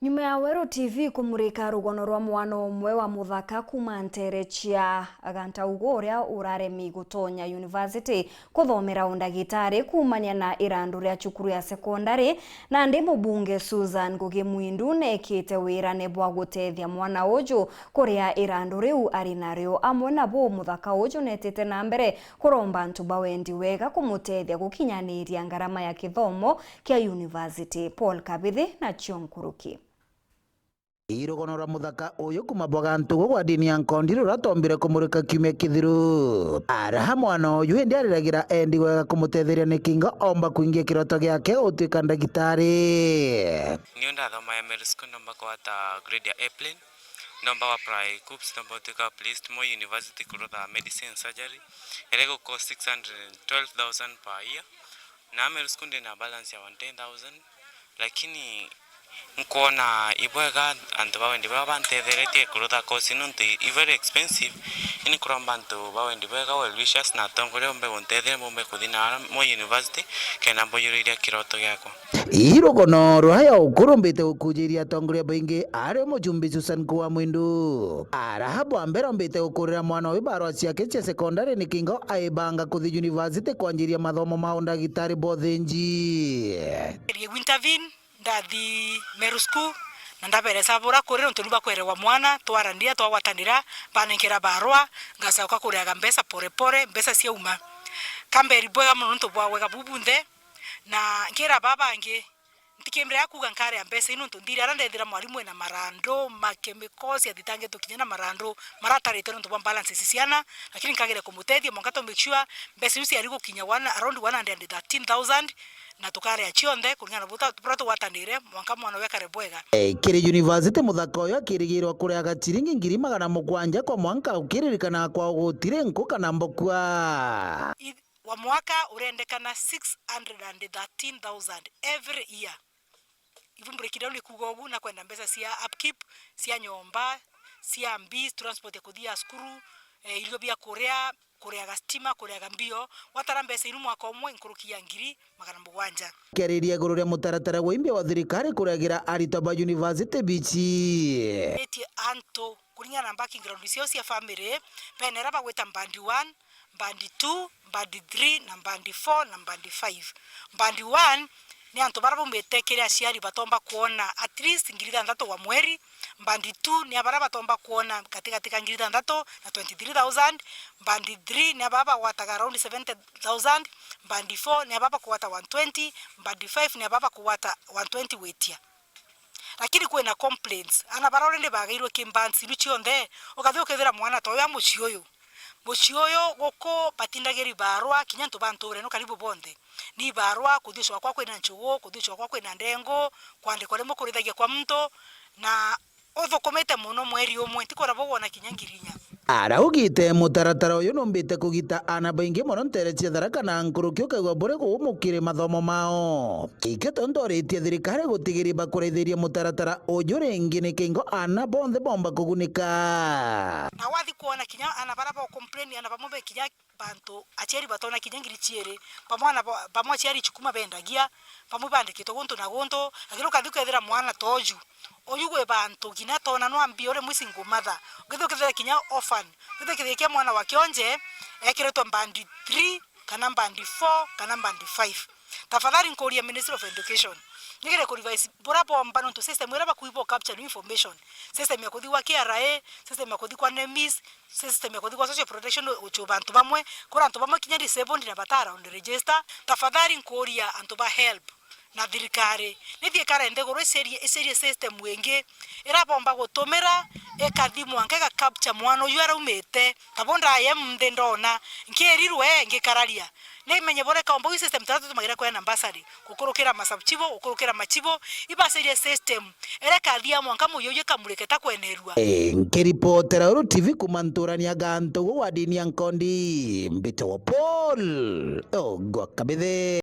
Nyuma ya Wero TV kumurika rugono rwa mwana umwe wa muthaka kuma Nterechia Gantaugo uria uraremi gutonya university kuthomera undagitari kumania na irandu ria cukuru ya sekondari na ndi mubunge Susan Ngugi Mwindu nekite wira ne bwa gutethia mwana uju kuria irandu riu ari nario amwe nabo muthaka uju netete na mbere kuromba ntu bawendi wega kumutethia gukinyaniria ngarama ya kithomo kia university. Paul Kabithi na Chionkuruki. Irugono rwa muthaka uyu kuma Bwagantugu gwa dini ya Nkondi ruratombire kumurika kiumia kithiru. Araha mwana uyu hindi ariragira endi wega kumutetheria ni kingo omba kuingia kiroto giake utuika ndagitari. Niyo ndathoma ML school nomba kwata grade ya A-plane nomba wa apply CUPS nomba utuika placed Moi University kurutha medicine surgery erego cost 612,000 per year na ML school ndina balance ya 110,000 lakini nkona ibwega antu bawendi bantetheretie kurutha course nuntu very expensive ini kuramba antu bawendi bega well wishes na tongore ombe guntethere mumbe kuthina Moi University kena mboyuriria kiroto giakwa. Irugono ruhaya ukurumbite gukujiria tongore baingi ari mujumbi Susan Ngugi Mwindu araha bwambere ombite gukurira mwana uyu barua ciake cia sekondari ni kingo aibanga kuthi university kwanjiria mathomo ma undagitari bothenji intervene ndathi merusku na ndabere sabura kurira ntu niba kwerewa mwana twarandia twagwatanira banenkera barua ngacoka kuriaga mbesa pore mbesa ciauma kamberi bwega muno ntu bwawega bubunde na nkira babangi ntikembre akuga nkare mbesa ino ntu ndiri arandethira mwalimu na marando makemikosi athitange tukinya na marando maratarite ntu bwa balance ciciana lakini nkagire kumutethia mongato make sure mbesa yusi ari gukinya around 113,000 na tukare achionde kulingana buta tupurato watanire mwanka mwana wekare bwega. Kiri university muthaka uyu akirigirwa kuriaga ciringi 7,000 kwa mwanka ukiririkana kwa gutire nku kana mbokwa wa mwaka urendekana 613,000 every year. Ivumbure kidole kugogu na kwenda mbesa cia upkeep cia nyomba cia mbi transport kuthia skuru ilio bia korea gastima korea gambio watara mbesa inu mwaka umwe nkurukia 7,000 keriria gururia mutaratara wimbia wa thirikari kuragira aritoba university bichi eti anto kulingana na backing ground cio cia family penera bagweta bandi 1 bandi 2 bandi 3 na bandi 4 na bandi 5 bandi 1 ni anto barabo metekere aciari batomba kuona at least 6,000 wa mweri. Bandi 2 ni abara batomba kuona katika 6,000 na 23,000. Bandi 3 ni ababa wataga around 70,000. Bandi 4 ni ababa kuwata 120. Bandi 5 ni ababa kuwata 120 wetia. Lakini kuwe na complaints ana barorende bagairwe kimbansi luchionde okathi ukethira mwana toya mucioyo goko batindageri barua kinyanto banture no karibu bonde ni barua kuthishwa kwa kwena nchugo kuthishwa kwa kwena ndengo kwandikwa remo kurithagia kwa mto na othokomete muno mweri umwe tikora bogona kinyangirinya araugite mutaratara uyu nombite kugita ana baingi muno Nterechia Tharaka na Nkurukio kegwa bure gumukire mathomo mao iketondoretie thirikari gutigiri bakureithiria mutaratara uyu ringi ni kingo ana bonthe bomba kugunika na wathi kuona kinya ana baraba complain ana bamombe kinya bantu achieri batona kinyangiri chiere pamwana pamwa chieri chukuma bendagia pamwe bandikito guntu na guntu akiro kathukethira mwana toju oyugwe bantu gina tona no ambiore mwisingu mother githukethira kinya orphan githukethira kia mwana wa kionje ekiretwa bandi 3 kana bandi 4 kana bandi 5 tafadhali nkoria Ministry of Education nigere ku revise bora bomba no system wera bakuibo capture information system ya kuthi wa KRA system ya kuthi kwa NEMIS system ya kuthi kwa social protection ucho bantu bamwe kora antu bamwe kinya disabled na batara on register tafadhali nkoria antu ba help na thirikari nithie karende goro serie system wenge era bomba gutumira ekathimu angeka capture mwana uyu araumete tabonda mde ndona nkirirwe ngikararia ne menye bore kaombo system tatu tumagira kwa ambassador kukurukira masabchivo ukurukira machivo iba serie system era kathia mwanka muyoye kamureketa kwenerua nkiripotera Wero TV kumanturania Gantugu wa dini ya Nkondi mbito wa Paul Ogwa Kabithe.